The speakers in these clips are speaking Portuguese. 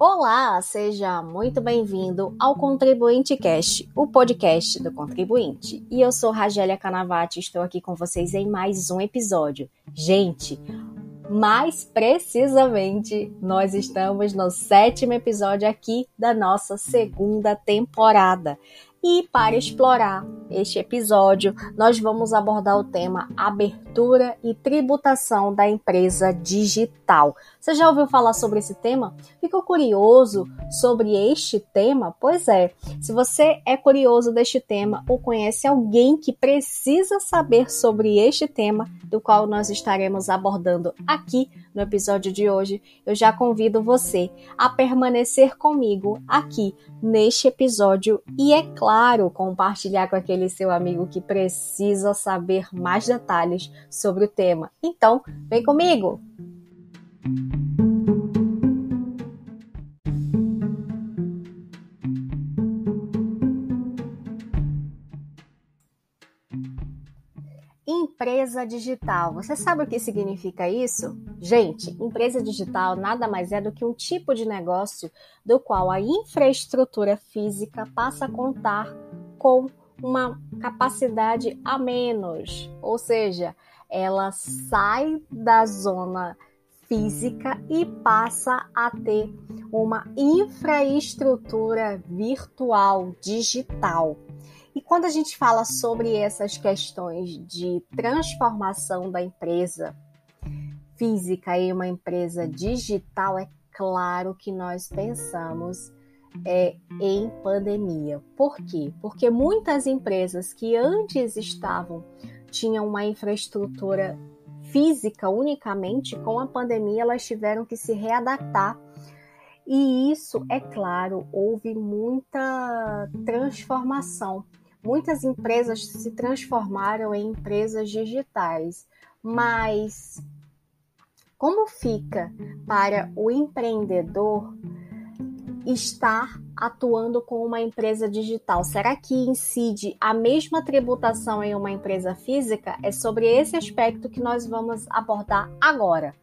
Olá, seja muito bem-vindo ao Contribuinte Cast, o podcast do contribuinte. E eu sou Ragélia Canavati, estou aqui com vocês em mais um episódio. Gente, mais precisamente, nós estamos no 7º episódio aqui da nossa 2ª temporada. E para explorar este episódio, nós vamos abordar o tema abertura e tributação da empresa digital. Você já ouviu falar sobre esse tema? Ficou curioso sobre este tema? Pois é, se você é curioso deste tema ou conhece alguém que precisa saber sobre este tema, do qual nós estaremos abordando aqui no episódio de hoje, eu já convido você a permanecer comigo aqui neste episódio e, é claro, compartilhar com aquele seu amigo que precisa saber mais detalhes sobre o tema. Então, vem comigo! Empresa digital. Você sabe o que significa isso? Gente, empresa digital nada mais é do que um tipo de negócio do qual a infraestrutura física passa a contar com uma capacidade a menos, ou seja, ela sai da zona física e passa a ter uma infraestrutura virtual, digital. E quando a gente fala sobre essas questões de transformação da empresa física em uma empresa digital, é claro que nós pensamos em pandemia. Por quê? Porque muitas empresas que antes tinham uma infraestrutura física unicamente, com a pandemia elas tiveram que se readaptar. E isso, é claro, houve muita transformação. Muitas empresas se transformaram em empresas digitais, mas como fica para o empreendedor estar atuando com uma empresa digital? Será que incide a mesma tributação em uma empresa física? É sobre esse aspecto que nós vamos abordar agora.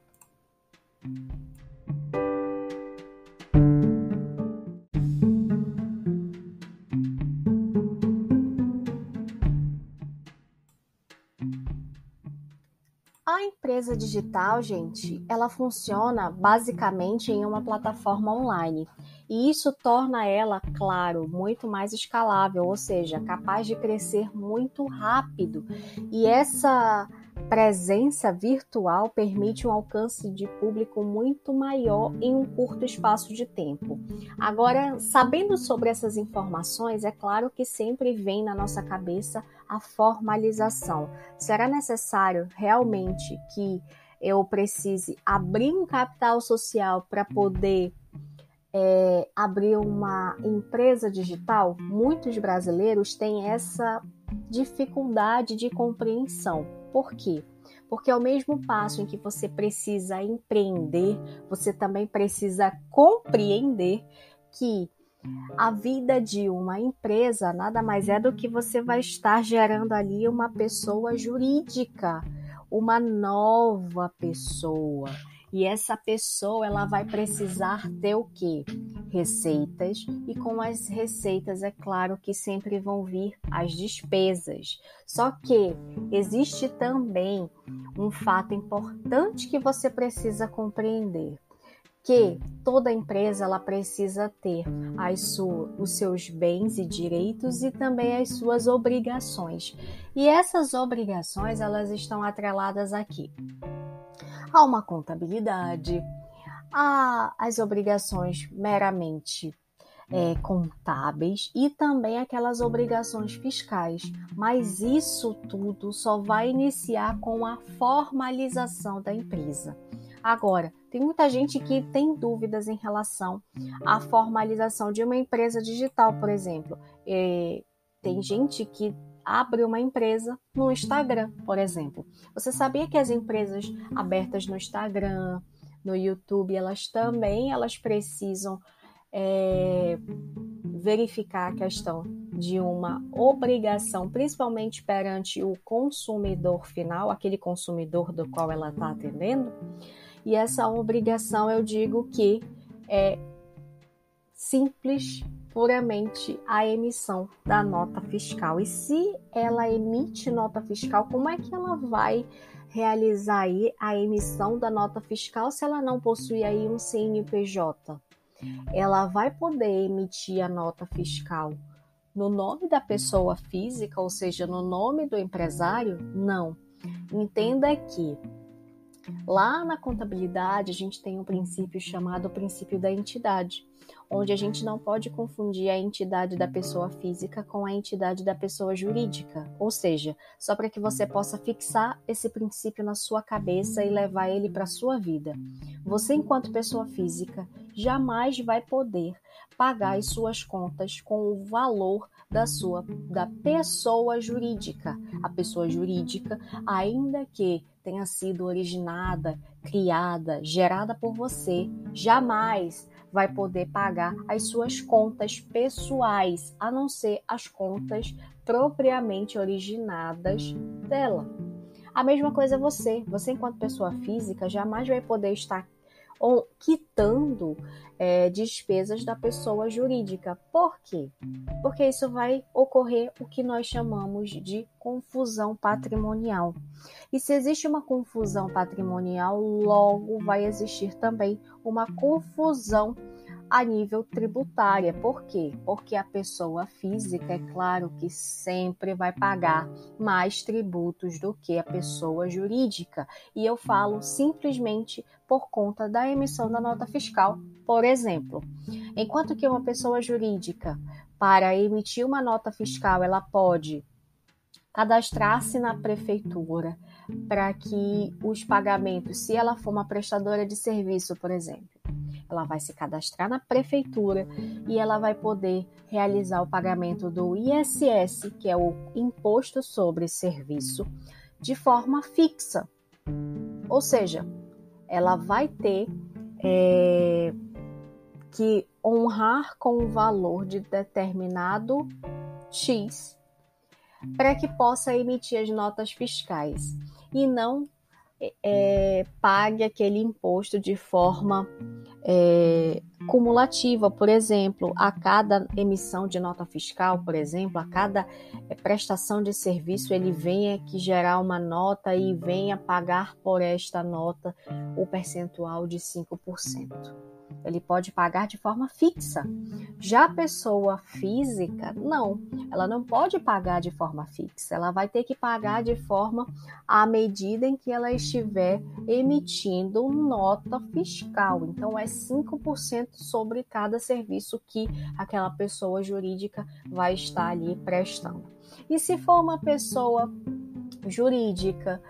A empresa digital, gente, ela funciona basicamente em uma plataforma online e isso torna ela, claro, muito mais escalável, ou seja, capaz de crescer muito rápido. E essa presença virtual permite um alcance de público muito maior em um curto espaço de tempo. Agora, sabendo sobre essas informações, é claro que sempre vem na nossa cabeça a formalização. Será necessário realmente que eu precise abrir um capital social para poder abrir uma empresa digital? Muitos brasileiros têm essa dificuldade de compreensão. Por quê? Porque ao mesmo passo em que você precisa empreender, você também precisa compreender que a vida de uma empresa nada mais é do que você vai estar gerando ali uma pessoa jurídica, uma nova pessoa. E essa pessoa, ela vai precisar ter o quê? Receitas. E com as receitas, é claro que sempre vão vir as despesas. Só que existe também um fato importante que você precisa compreender, que toda empresa ela precisa ter os seus bens e direitos e também as suas obrigações. E essas obrigações, elas estão atreladas aqui a uma contabilidade, as obrigações meramente contábeis e também aquelas obrigações fiscais. Mas isso tudo só vai iniciar com a formalização da empresa. Agora, tem muita gente que tem dúvidas em relação à formalização de uma empresa digital, por exemplo. Tem gente que abre uma empresa no Instagram, por exemplo. Você sabia que as empresas abertas no Instagram, no YouTube, elas precisam verificar a questão de uma obrigação, principalmente perante o consumidor final, aquele consumidor do qual ela está atendendo. E essa obrigação, eu digo que é simples, puramente a emissão da nota fiscal. E se ela emite nota fiscal, como é que ela vai realizar aí a emissão da nota fiscal se ela não possui aí um CNPJ? Ela vai poder emitir a nota fiscal no nome da pessoa física, ou seja, no nome do empresário? Não. Entenda que lá na contabilidade a gente tem um princípio chamado princípio da entidade, onde a gente não pode confundir a entidade da pessoa física com a entidade da pessoa jurídica. Ou seja, só para que você possa fixar esse princípio na sua cabeça e levar ele para a sua vida. Você, enquanto pessoa física, jamais vai poder pagar as suas contas com o valor da pessoa jurídica. A pessoa jurídica, ainda que tenha sido originada, criada, gerada por você, jamais vai poder pagar as suas contas pessoais, a não ser as contas propriamente originadas dela. A mesma coisa é você. Você, enquanto pessoa física, jamais vai poder estar quitando despesas da pessoa jurídica. Por quê? Porque isso vai ocorrer o que nós chamamos de confusão patrimonial. E se existe uma confusão patrimonial, logo vai existir também uma confusão a nível tributária. Por quê? Porque a pessoa física, é claro que sempre vai pagar mais tributos do que a pessoa jurídica. E eu falo simplesmente por conta da emissão da nota fiscal. Por exemplo, enquanto que uma pessoa jurídica, para emitir uma nota fiscal, ela pode cadastrar-se na prefeitura para que os pagamentos, se ela for uma prestadora de serviço, por exemplo, ela vai se cadastrar na prefeitura e ela vai poder realizar o pagamento do ISS, que é o Imposto sobre Serviço, de forma fixa. Ou seja, ela vai ter que honrar com o valor de determinado X para que possa emitir as notas fiscais e não pague aquele imposto de forma cumulativa. Por exemplo, a cada emissão de nota fiscal, por exemplo, a cada prestação de serviço, ele venha que gerar uma nota e venha pagar por esta nota o percentual de 5%. Ele pode pagar de forma fixa. Já a pessoa física, não. Ela não pode pagar de forma fixa. Ela vai ter que pagar de forma à medida em que ela estiver emitindo nota fiscal. Então, é 5% sobre cada serviço que aquela pessoa jurídica vai estar ali prestando. E se for uma pessoa jurídica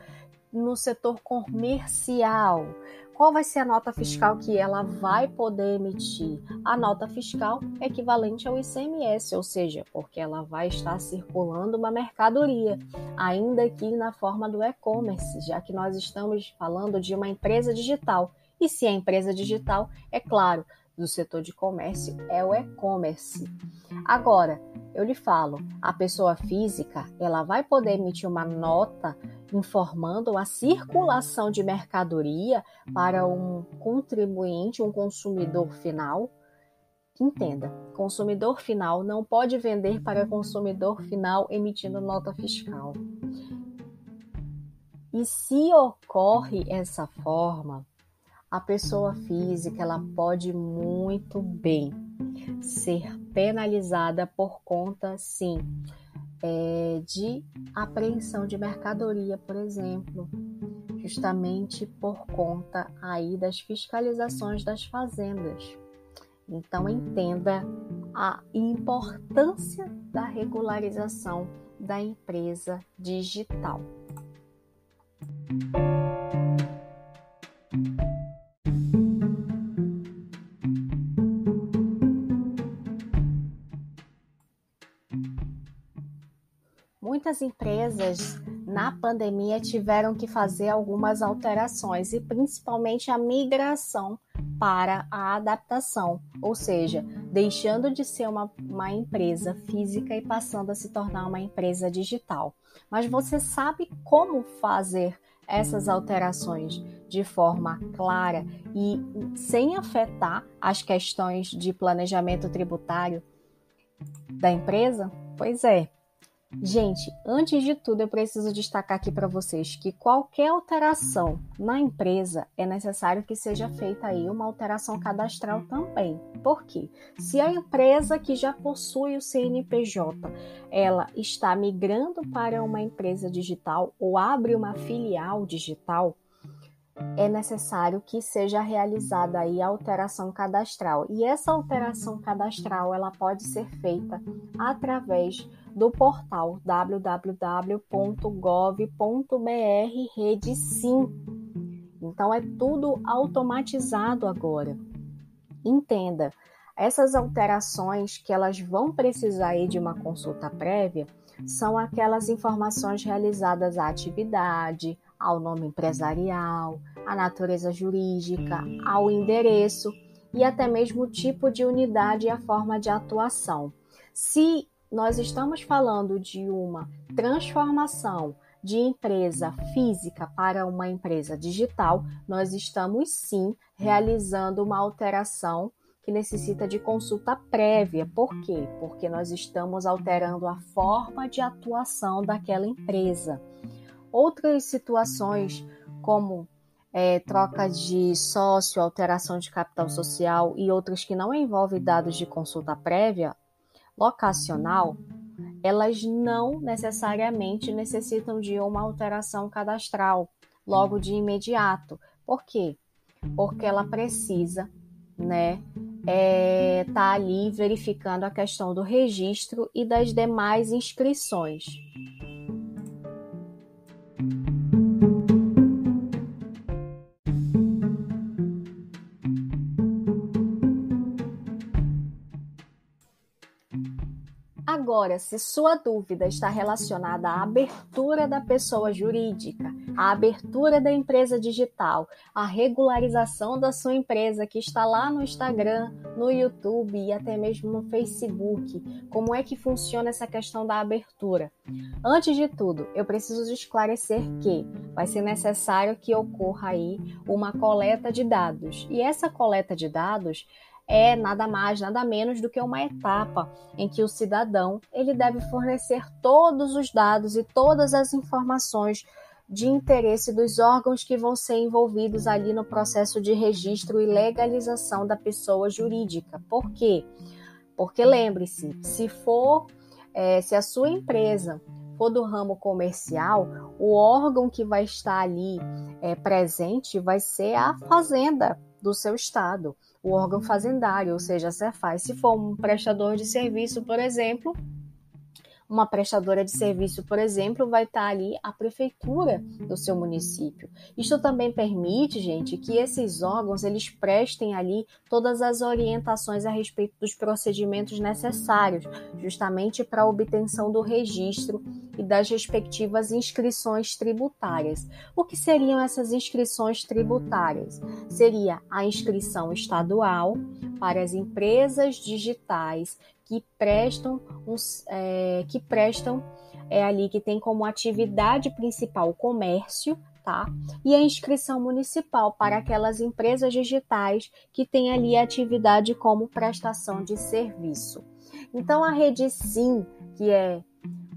no setor comercial, qual vai ser a nota fiscal que ela vai poder emitir? A nota fiscal é equivalente ao ICMS, ou seja, porque ela vai estar circulando uma mercadoria, ainda que na forma do e-commerce, já que nós estamos falando de uma empresa digital. E se é empresa digital, é claro, do setor de comércio é o e-commerce. Agora, eu lhe falo, a pessoa física, ela vai poder emitir uma nota informando a circulação de mercadoria para um contribuinte, um consumidor final. Entenda, consumidor final não pode vender para consumidor final emitindo nota fiscal. E se ocorre essa forma, a pessoa física ela pode muito bem ser penalizada por conta, sim, de apreensão de mercadoria, por exemplo, justamente por conta aí das fiscalizações das fazendas. Então, entenda a importância da regularização da empresa digital. Muitas empresas na pandemia tiveram que fazer algumas alterações e principalmente a migração para a adaptação, ou seja, deixando de ser uma empresa física e passando a se tornar uma empresa digital. Mas você sabe como fazer essas alterações de forma clara e sem afetar as questões de planejamento tributário da empresa? Pois é. Gente, antes de tudo, eu preciso destacar aqui para vocês que qualquer alteração na empresa é necessário que seja feita aí uma alteração cadastral também. Por quê? Se a empresa que já possui o CNPJ, ela está migrando para uma empresa digital ou abre uma filial digital, é necessário que seja realizada aí a alteração cadastral. E essa alteração cadastral, ela pode ser feita através do portal www.gov.br/rede-sim. Então, é tudo automatizado agora. Entenda, essas alterações que elas vão precisar aí de uma consulta prévia são aquelas informações realizadas à atividade, ao nome empresarial, à natureza jurídica, ao endereço e até mesmo o tipo de unidade e a forma de atuação. Se nós estamos falando de uma transformação de empresa física para uma empresa digital, nós estamos sim realizando uma alteração que necessita de consulta prévia. Por quê? Porque nós estamos alterando a forma de atuação daquela empresa. Outras situações, como troca de sócio, alteração de capital social e outras que não envolvem dados de consulta prévia, locacional, elas não necessariamente necessitam de uma alteração cadastral logo de imediato. Por quê? Porque ela precisa, tá ali verificando a questão do registro e das demais inscrições. Agora, se sua dúvida está relacionada à abertura da pessoa jurídica, à abertura da empresa digital, à regularização da sua empresa que está lá no Instagram, no YouTube e até mesmo no Facebook, como é que funciona essa questão da abertura? Antes de tudo, eu preciso esclarecer que vai ser necessário que ocorra aí uma coleta de dados. E essa coleta de dados é nada mais, nada menos do que uma etapa em que o cidadão ele deve fornecer todos os dados e todas as informações de interesse dos órgãos que vão ser envolvidos ali no processo de registro e legalização da pessoa jurídica. Por quê? Porque lembre-se, se a sua empresa for do ramo comercial, o órgão que vai estar ali presente vai ser a fazenda do seu estado, o órgão fazendário, ou seja, a Cefaz. Se for um prestador de serviço, por exemplo, uma prestadora de serviço, por exemplo, vai estar ali a prefeitura do seu município. Isso também permite, gente, que esses órgãos eles prestem ali todas as orientações a respeito dos procedimentos necessários, justamente para a obtenção do registro e das respectivas inscrições tributárias. O que seriam essas inscrições tributárias? Seria a inscrição estadual para as empresas digitais que prestam ali, que tem como atividade principal o comércio, tá? E a inscrição municipal para aquelas empresas digitais que têm ali a atividade como prestação de serviço. Então, a Rede-Sim, que é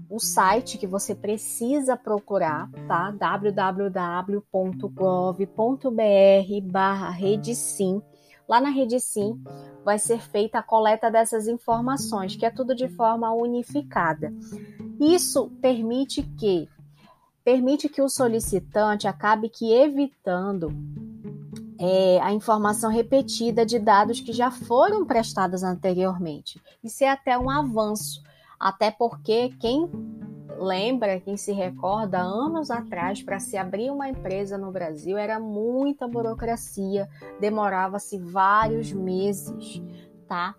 o site que você precisa procurar, tá? www.gov.br/Rede-Sim. Lá na Rede-Sim vai ser feita a coleta dessas informações, que é tudo de forma unificada. Isso permite que o solicitante acabe que evitando a informação repetida de dados que já foram prestados anteriormente. Isso é até um avanço, até porque quem se recorda, anos atrás, para se abrir uma empresa no Brasil, era muita burocracia, demorava-se vários meses, tá?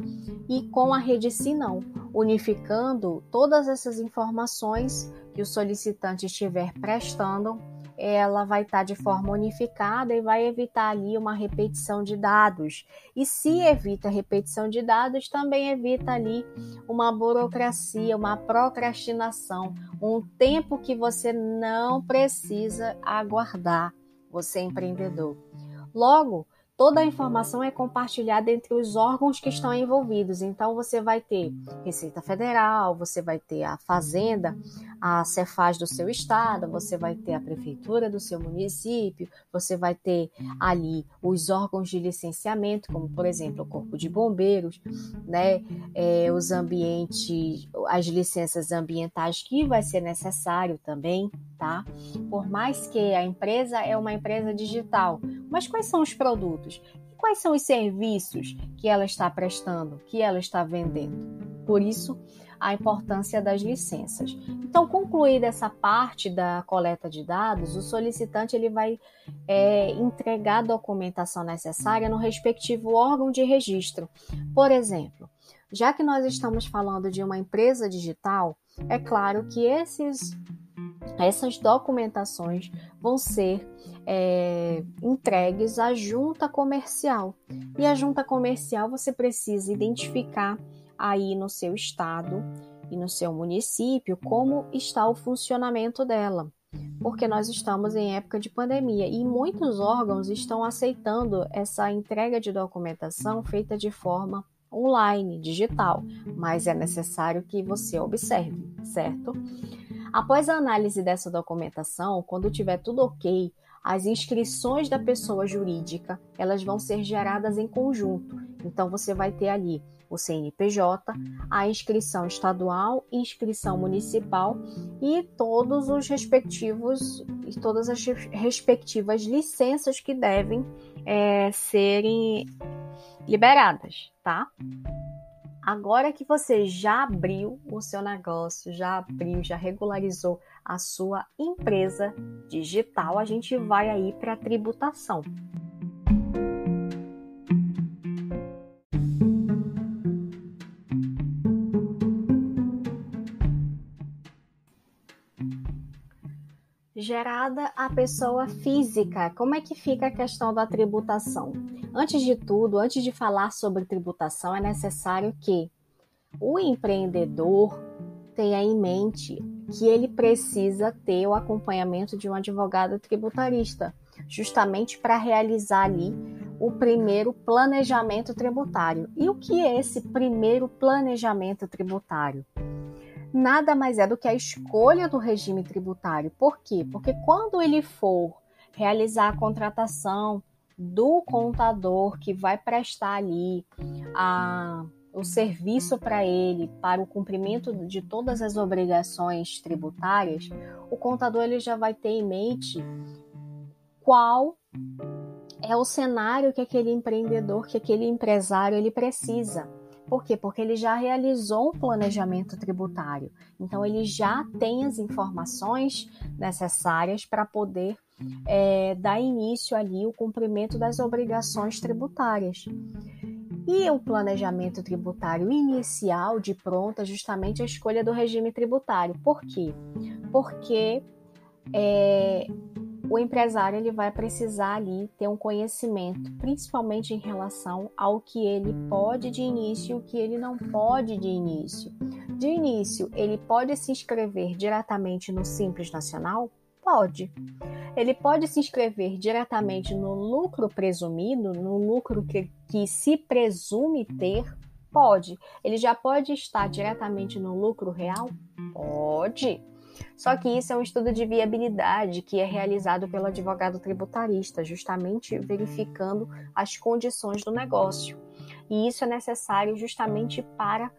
E com a Rede-Sim não, unificando todas essas informações que o solicitante estiver prestando, ela vai estar de forma unificada e vai evitar ali uma repetição de dados. E se evita a repetição de dados, também evita ali uma burocracia, uma procrastinação, um tempo que você não precisa aguardar, você empreendedor. Logo, toda a informação é compartilhada entre os órgãos que estão envolvidos. Então, você vai ter Receita Federal, você vai ter a Fazenda, a Cefaz do seu estado, você vai ter a Prefeitura do seu município, você vai ter ali os órgãos de licenciamento, como, por exemplo, o Corpo de Bombeiros, né? Os ambientes, as licenças ambientais que vai ser necessário também, tá? Por mais que a empresa é uma empresa digital, mas quais são os produtos? E quais são os serviços que ela está prestando, que ela está vendendo? Por isso, a importância das licenças. Então, concluída essa parte da coleta de dados, o solicitante ele vai entregar a documentação necessária no respectivo órgão de registro. Por exemplo, já que nós estamos falando de uma empresa digital, é claro que essas documentações vão ser entregues à junta comercial. E a junta comercial você precisa identificar aí no seu estado e no seu município como está o funcionamento dela. Porque nós estamos em época de pandemia e muitos órgãos estão aceitando essa entrega de documentação feita de forma online, digital, mas é necessário que você observe, certo? Após a análise dessa documentação, quando tiver tudo ok, as inscrições da pessoa jurídica, elas vão ser geradas em conjunto. Então, você vai ter ali o CNPJ, a inscrição estadual, inscrição municipal e todas as respectivas licenças que devem serem liberadas, tá? Agora que você já abriu o seu negócio, já regularizou a sua empresa digital, a gente vai aí para a tributação. Gerada a pessoa física, como é que fica a questão da tributação? Antes de tudo, antes de falar sobre tributação, é necessário que o empreendedor tenha em mente que ele precisa ter o acompanhamento de um advogado tributarista, justamente para realizar ali o primeiro planejamento tributário. E o que é esse primeiro planejamento tributário? Nada mais é do que a escolha do regime tributário. Por quê? Porque quando ele for realizar a contratação do contador que vai prestar ali o serviço para ele, para o cumprimento de todas as obrigações tributárias, o contador ele já vai ter em mente qual é o cenário que aquele empreendedor, que aquele empresário ele precisa. Por quê? Porque ele já realizou um planejamento tributário. Então, ele já tem as informações necessárias para poder dar início ali ao cumprimento das obrigações tributárias. E o planejamento tributário inicial, de pronto, é justamente a escolha do regime tributário. Por quê? Porque o empresário ele vai precisar ali ter um conhecimento, principalmente em relação ao que ele pode de início e o que ele não pode de início. De início, ele pode se inscrever diretamente no Simples Nacional? Pode. Ele pode se inscrever diretamente no lucro presumido, no lucro que se presume ter? Pode. Ele já pode estar diretamente no lucro real? Pode. Só que isso é um estudo de viabilidade que é realizado pelo advogado tributarista, justamente verificando as condições do negócio. E isso é necessário justamente para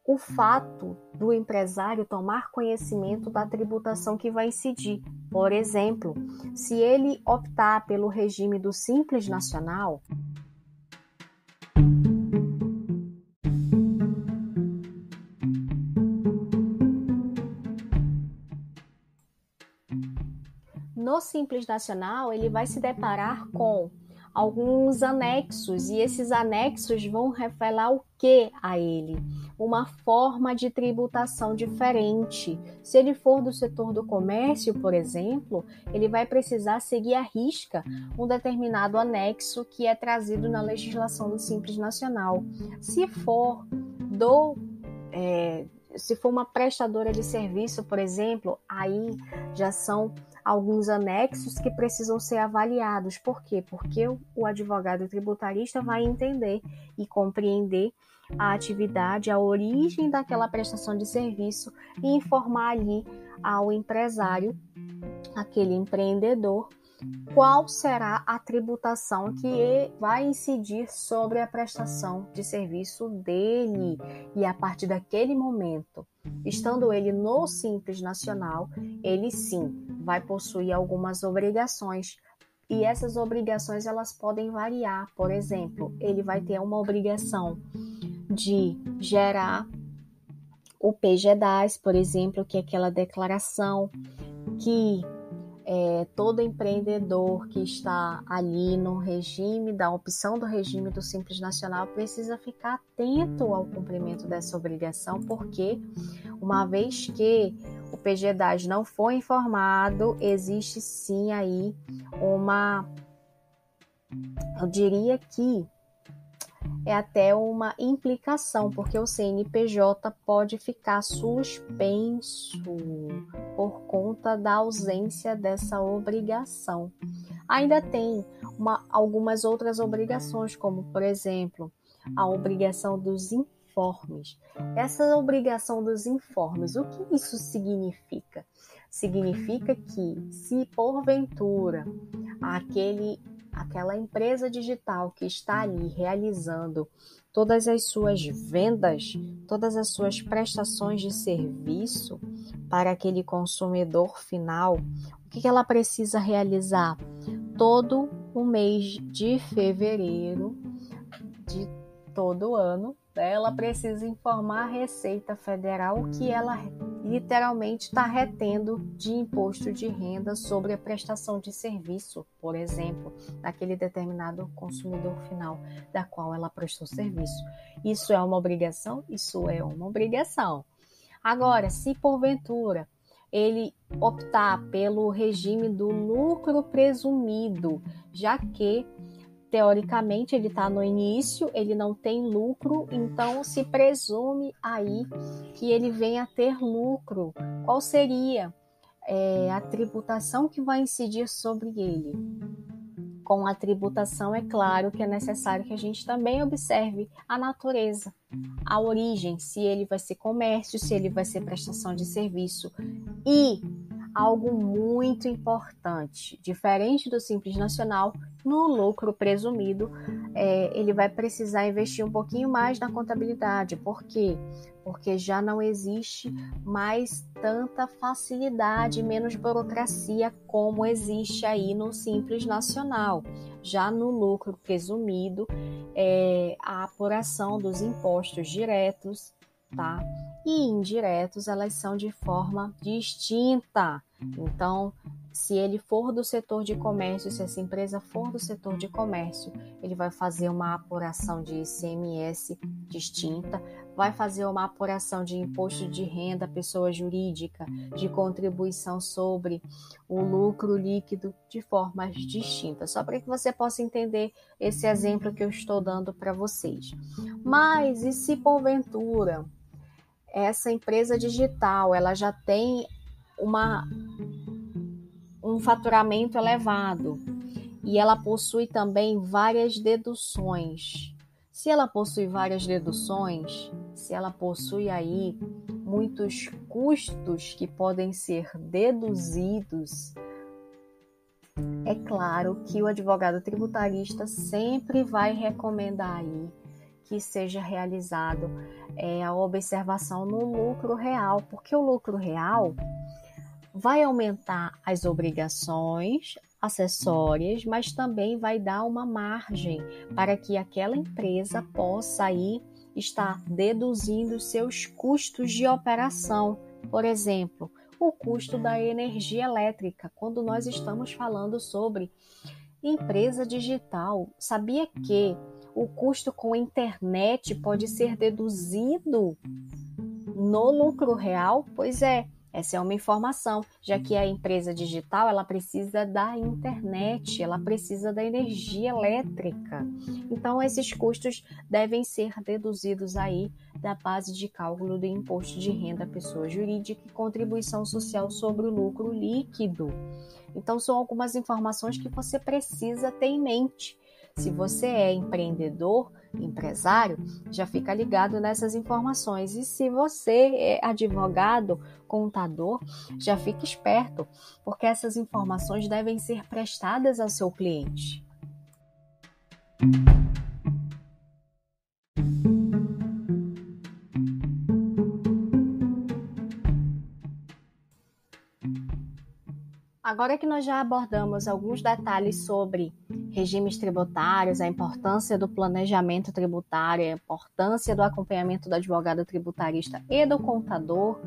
o fato do empresário tomar conhecimento da tributação que vai incidir. Por exemplo, se ele optar pelo regime do Simples Nacional, no Simples Nacional, ele vai se deparar com alguns anexos, e esses anexos vão revelar o que a ele? uma forma de tributação diferente. Se ele for do setor do comércio, por exemplo, ele vai precisar seguir à risca um determinado anexo que é trazido na legislação do Simples Nacional. Se for uma prestadora de serviço, por exemplo, aí já são alguns anexos que precisam ser avaliados. Por quê? Porque o advogado tributarista vai entender e compreender a atividade, a origem daquela prestação de serviço e informar ali ao empresário, aquele empreendedor, qual será a tributação que vai incidir sobre a prestação de serviço dele. E a partir daquele momento, estando ele no Simples Nacional, ele sim vai possuir algumas obrigações. E essas obrigações elas podem variar. Por exemplo, ele vai ter uma obrigação de gerar o PGDAS, por exemplo, que é aquela declaração que todo empreendedor que está ali no regime, da opção do regime do Simples Nacional, precisa ficar atento ao cumprimento dessa obrigação, porque uma vez que o PGDAS não for informado, existe sim aí eu diria que é até uma implicação, porque o CNPJ pode ficar suspenso por conta da ausência dessa obrigação. Ainda tem algumas outras obrigações, como, por exemplo, a obrigação dos informes. Essa obrigação dos informes, o que isso significa? Significa que, se porventura aquela empresa digital que está ali realizando todas as suas vendas, todas as suas prestações de serviço para aquele consumidor final, o que ela precisa realizar? Todo o mês de fevereiro de todo ano, ela precisa informar a Receita Federal o que ela literalmente está retendo de imposto de renda sobre a prestação de serviço, por exemplo, daquele determinado consumidor final da qual ela prestou serviço. Isso é uma obrigação? Isso é uma obrigação. Agora, se porventura ele optar pelo regime do lucro presumido, já que teoricamente ele está no início, ele não tem lucro, então se presume aí que ele venha a ter lucro. Qual seria a tributação que vai incidir sobre ele? Com a tributação, é claro que é necessário que a gente também observe a natureza, a origem, se ele vai ser comércio, se ele vai ser prestação de serviço. E algo muito importante, diferente do Simples Nacional, no lucro presumido, ele vai precisar investir um pouquinho mais na contabilidade. Por quê? Porque já não existe mais tanta facilidade, menos burocracia como existe aí no Simples Nacional. Já no lucro presumido, a apuração dos impostos diretos, tá? E indiretos, elas são de forma distinta. Então, se ele for do setor de comércio, se essa empresa for do setor de comércio, ele vai fazer uma apuração de ICMS distinta, vai fazer uma apuração de imposto de renda, pessoa jurídica, de contribuição sobre o lucro líquido de formas distintas, só para que você possa entender esse exemplo que eu estou dando para vocês. Mas, e se porventura essa empresa digital ela já tem um faturamento elevado e ela possui também várias deduções? Se ela possui várias deduções, se ela possui aí muitos custos que podem ser deduzidos, é claro que o advogado tributarista sempre vai recomendar aí que seja realizado a observação no lucro real, porque o lucro real vai aumentar as obrigações acessórias, mas também vai dar uma margem para que aquela empresa possa aí estar deduzindo seus custos de operação. Por exemplo, o custo da energia elétrica, quando nós estamos falando sobre empresa digital. Sabia que o custo com a internet pode ser deduzido no lucro real? Pois é, essa é uma informação, já que a empresa digital ela precisa da internet, ela precisa da energia elétrica. Então, esses custos devem ser deduzidos aí da base de cálculo do imposto de renda à pessoa jurídica e contribuição social sobre o lucro líquido. Então, são algumas informações que você precisa ter em mente. Se você é empreendedor, empresário, já fica ligado nessas informações. E se você é advogado, contador, já fica esperto, porque essas informações devem ser prestadas ao seu cliente. Agora que nós já abordamos alguns detalhes sobre regimes tributários, a importância do planejamento tributário, a importância do acompanhamento do advogado tributarista e do contador,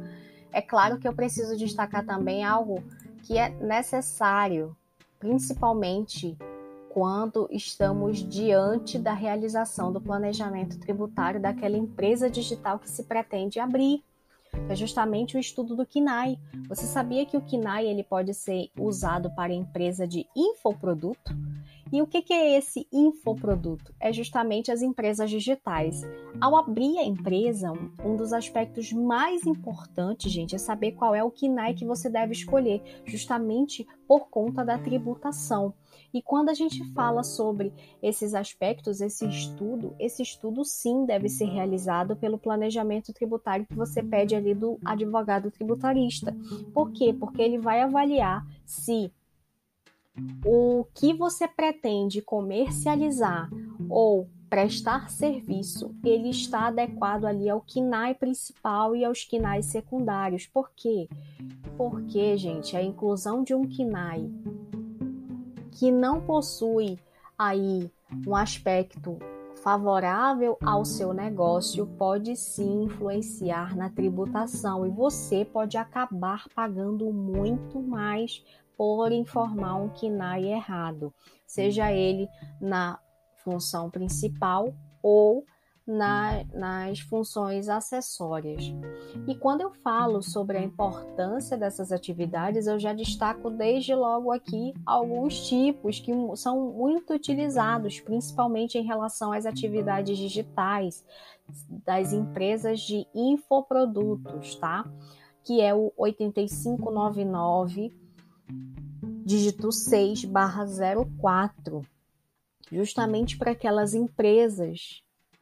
é claro que eu preciso destacar também algo que é necessário, principalmente quando estamos diante da realização do planejamento tributário daquela empresa digital que se pretende abrir. É justamente o estudo do KINAI. Você sabia que o KINAI ele pode ser usado para empresa de infoproduto? E o que é esse infoproduto? É justamente as empresas digitais. Ao abrir a empresa, um dos aspectos mais importantes, gente, é saber qual é o KINAI que você deve escolher, justamente por conta da tributação. E quando a gente fala sobre esses aspectos, esse estudo sim deve ser realizado pelo planejamento tributário que você pede ali do advogado tributarista. Por quê? Porque ele vai avaliar se o que você pretende comercializar ou prestar serviço, ele está adequado ali ao KINAI principal e aos KINAIs secundários. Por quê? Porque, gente, a inclusão de um KINAI que não possui aí um aspecto favorável ao seu negócio pode sim influenciar na tributação e você pode acabar pagando muito mais por informar um KINAI errado, seja ele na função principal ou nas funções acessórias. E quando eu falo sobre a importância dessas atividades, eu já destaco desde logo aqui alguns tipos que são muito utilizados, principalmente em relação às atividades digitais das empresas de infoprodutos, tá? Que é o 8599, dígito 6/04, justamente para aquelas empresas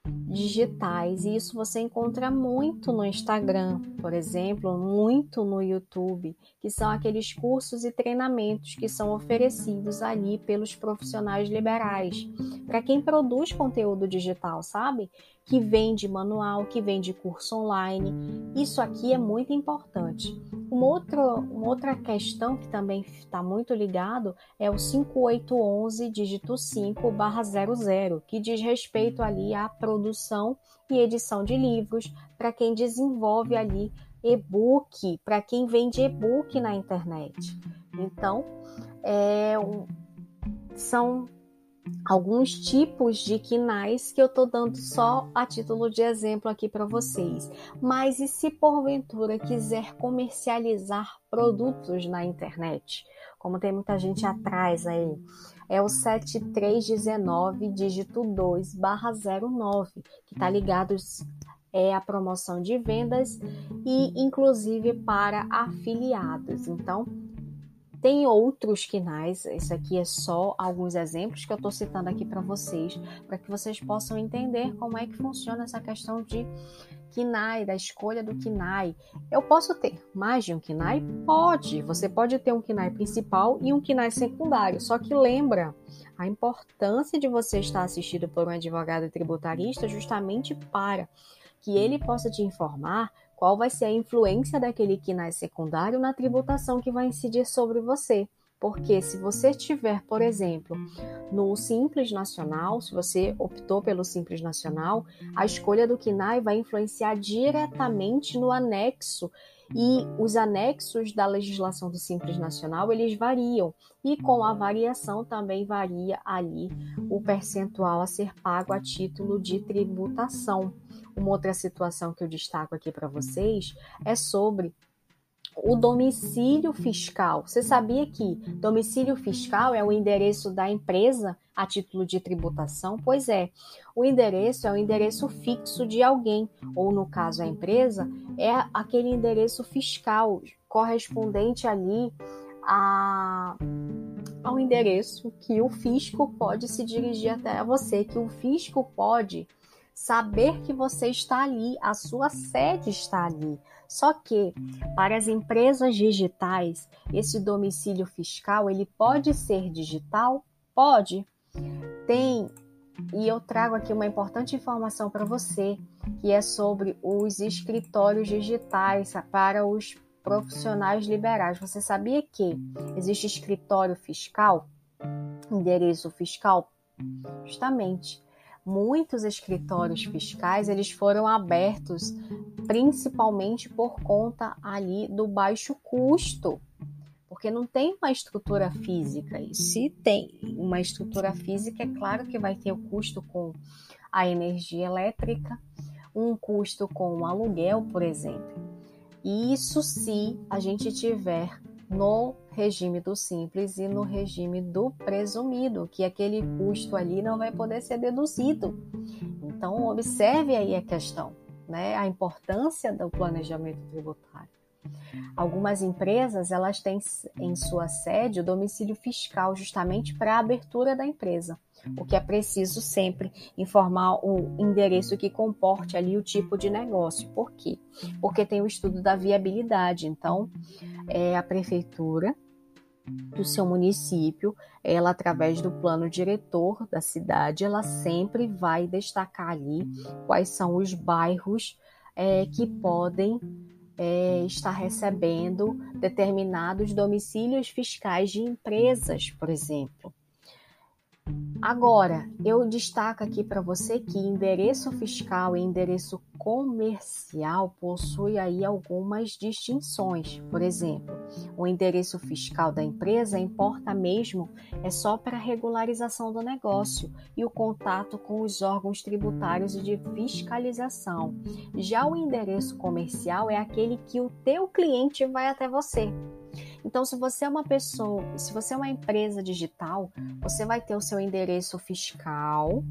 digitais, e isso você encontra muito no Instagram, por exemplo, muito no YouTube, que são aqueles cursos e treinamentos que são oferecidos ali pelos profissionais liberais, para quem produz conteúdo digital, sabe? Que vende manual, que vende curso online. Isso aqui é muito importante. Uma outra questão que também está muito ligado é o 5811, dígito 5/00, que diz respeito ali à produção e edição de livros, para quem desenvolve ali e-book, para quem vende e-book na internet. Então, são alguns tipos de KINAIs que eu estou dando só a título de exemplo aqui para vocês. Mas e se porventura quiser comercializar produtos na internet? Como tem muita gente atrás aí, é o 7319, dígito 2/09, que está ligado à promoção de vendas e inclusive para afiliados. Então, tem outros KINAIs, isso aqui é só alguns exemplos que eu estou citando aqui para vocês possam entender como é que funciona essa questão de KINAI, da escolha do KINAI. Eu posso ter mais de um KINAI? Pode, você pode ter um KINAI principal e um KINAI secundário, só que lembra a importância de você estar assistido por um advogado tributarista justamente para que ele possa te informar qual vai ser a influência daquele KINAI secundário na tributação que vai incidir sobre você. Porque se você tiver, por exemplo, no Simples Nacional, se você optou pelo Simples Nacional, a escolha do KINAI vai influenciar diretamente no anexo E os anexos da legislação do Simples Nacional, eles variam. E com a variação também varia ali o percentual a ser pago a título de tributação. Uma outra situação que eu destaco aqui para vocês é sobre o domicílio fiscal. Você sabia que domicílio fiscal é o endereço da empresa a título de tributação? Pois é, o endereço é o endereço fixo de alguém, ou no caso a empresa, é aquele endereço fiscal correspondente ali ao endereço que o fisco pode se dirigir até você, que o fisco pode saber que você está ali, a sua sede está ali. Só que, para as empresas digitais, esse domicílio fiscal, ele pode ser digital? Pode. Tem, e eu trago aqui uma importante informação para você, que é sobre os escritórios digitais para os profissionais liberais. Você sabia que existe escritório fiscal, endereço fiscal? Justamente. Muitos escritórios fiscais, eles foram abertos principalmente por conta ali do baixo custo, porque não tem uma estrutura física. E se tem uma estrutura física, é claro que vai ter o custo com a energia elétrica, um custo com o aluguel, por exemplo. Isso se a gente tiver no regime do simples e no regime do presumido, que aquele custo ali não vai poder ser deduzido. Então, observe aí a questão, né? A importância do planejamento tributário. Algumas empresas, elas têm em sua sede o domicílio fiscal justamente para a abertura da empresa, o que é preciso sempre informar o endereço que comporte ali o tipo de negócio. Por quê? Porque tem o estudo da viabilidade. Então, a prefeitura do seu município, ela através do plano diretor da cidade, ela sempre vai destacar ali quais são os bairros que podem estar recebendo determinados domicílios fiscais de empresas, por exemplo. Agora, eu destaco aqui para você que endereço fiscal e endereço comercial possui aí algumas distinções. Por exemplo, o endereço fiscal da empresa importa mesmo é só para a regularização do negócio e o contato com os órgãos tributários e de fiscalização. Já o endereço comercial é aquele que o teu cliente vai até você. Então, se você é uma pessoa, se você é uma empresa digital, você vai ter o seu endereço fiscal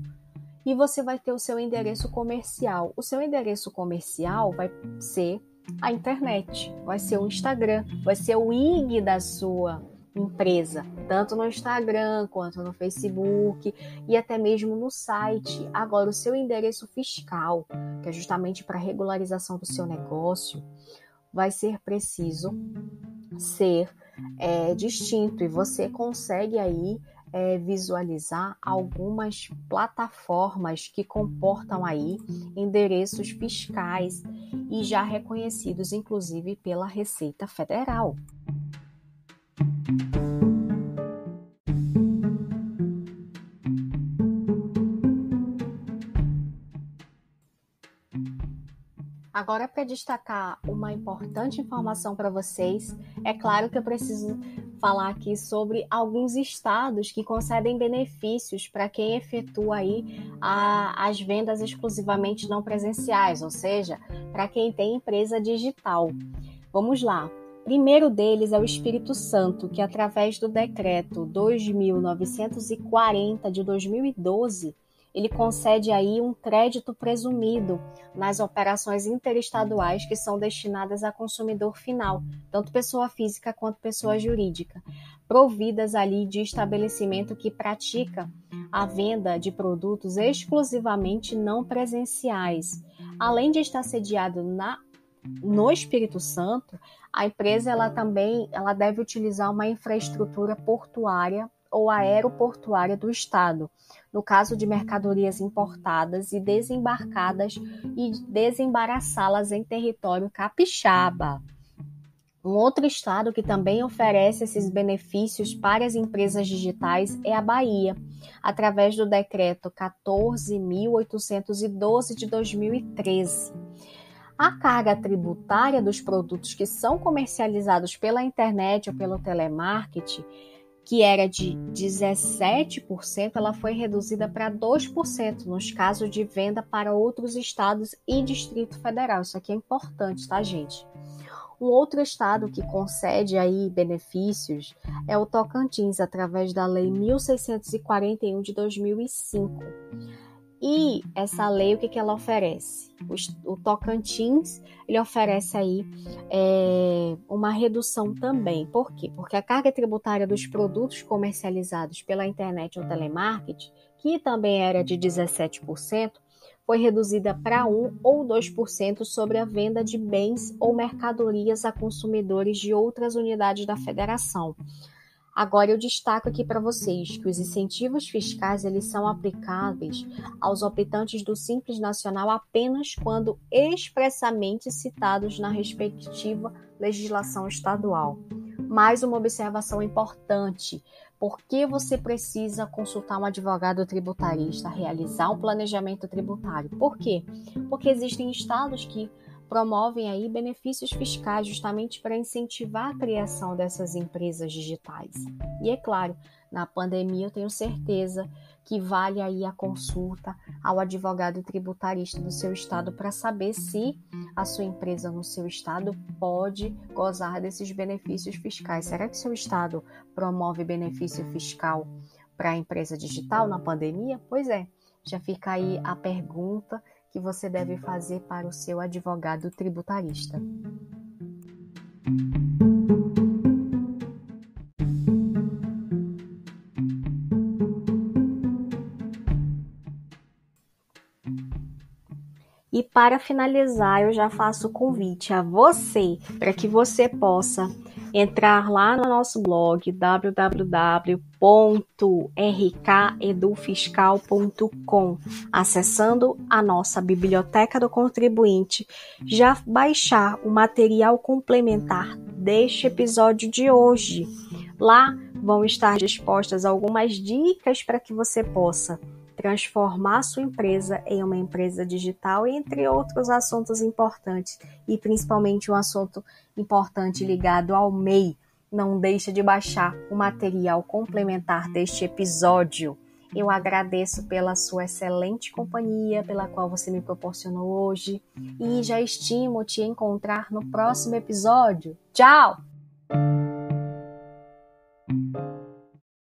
e você vai ter o seu endereço comercial. O seu endereço comercial vai ser a internet, vai ser o Instagram, vai ser o IG da sua empresa, tanto no Instagram quanto no Facebook e até mesmo no site. Agora, o seu endereço fiscal, que é justamente para a regularização do seu negócio, vai ser preciso ser distinto, e você consegue aí visualizar algumas plataformas que comportam aí endereços fiscais e já reconhecidos inclusive pela Receita Federal. Agora, para destacar uma importante informação para vocês, é claro que eu preciso falar aqui sobre alguns estados que concedem benefícios para quem efetua aí as vendas exclusivamente não presenciais, ou seja, para quem tem empresa digital. Vamos lá. Primeiro deles é o Espírito Santo, que através do decreto 2.940 de 2012, ele concede aí um crédito presumido nas operações interestaduais que são destinadas a consumidor final, tanto pessoa física quanto pessoa jurídica, providas ali de estabelecimento que pratica a venda de produtos exclusivamente não presenciais. Além de estar sediado no Espírito Santo, a empresa ela deve utilizar uma infraestrutura portuária ou aeroportuária do estado, no caso de mercadorias importadas e desembarcadas, e desembaraçá-las em território capixaba. Um outro estado que também oferece esses benefícios para as empresas digitais é a Bahia, através do decreto 14.812 de 2013. A carga tributária dos produtos que são comercializados pela internet ou pelo telemarketing, que era de 17%, ela foi reduzida para 2% nos casos de venda para outros estados e Distrito Federal. Isso aqui é importante, tá, gente? Um outro estado que concede aí benefícios é o Tocantins, através da Lei 1641 de 2005. E essa lei, o que ela oferece? O Tocantins, ele oferece aí uma redução também. Por quê? Porque a carga tributária dos produtos comercializados pela internet ou telemarketing, que também era de 17%, foi reduzida para 1 ou 2% sobre a venda de bens ou mercadorias a consumidores de outras unidades da federação. Agora eu destaco aqui para vocês que os incentivos fiscais eles são aplicáveis aos optantes do Simples Nacional apenas quando expressamente citados na respectiva legislação estadual. Mais uma observação importante: por que você precisa consultar um advogado tributarista, realizar um planejamento tributário? Por quê? Porque existem estados que promovem aí benefícios fiscais justamente para incentivar a criação dessas empresas digitais. E é claro, na pandemia eu tenho certeza que vale aí a consulta ao advogado tributarista do seu estado para saber se a sua empresa no seu estado pode gozar desses benefícios fiscais. Será que seu estado promove benefício fiscal para a empresa digital na pandemia? Pois é, já fica aí a pergunta que você deve fazer para o seu advogado tributarista. E para finalizar, eu já faço o convite a você para que você possa entrar lá no nosso blog www.rkedufiscal.com, acessando a nossa biblioteca do contribuinte, já baixar o material complementar deste episódio de hoje. Lá vão estar dispostas algumas dicas para que você possa transformar sua empresa em uma empresa digital, entre outros assuntos importantes, e principalmente um assunto importante ligado ao MEI. Não deixe de baixar o material complementar deste episódio. Eu agradeço pela sua excelente companhia, pela qual você me proporcionou hoje, e já estimo te encontrar no próximo episódio. Tchau!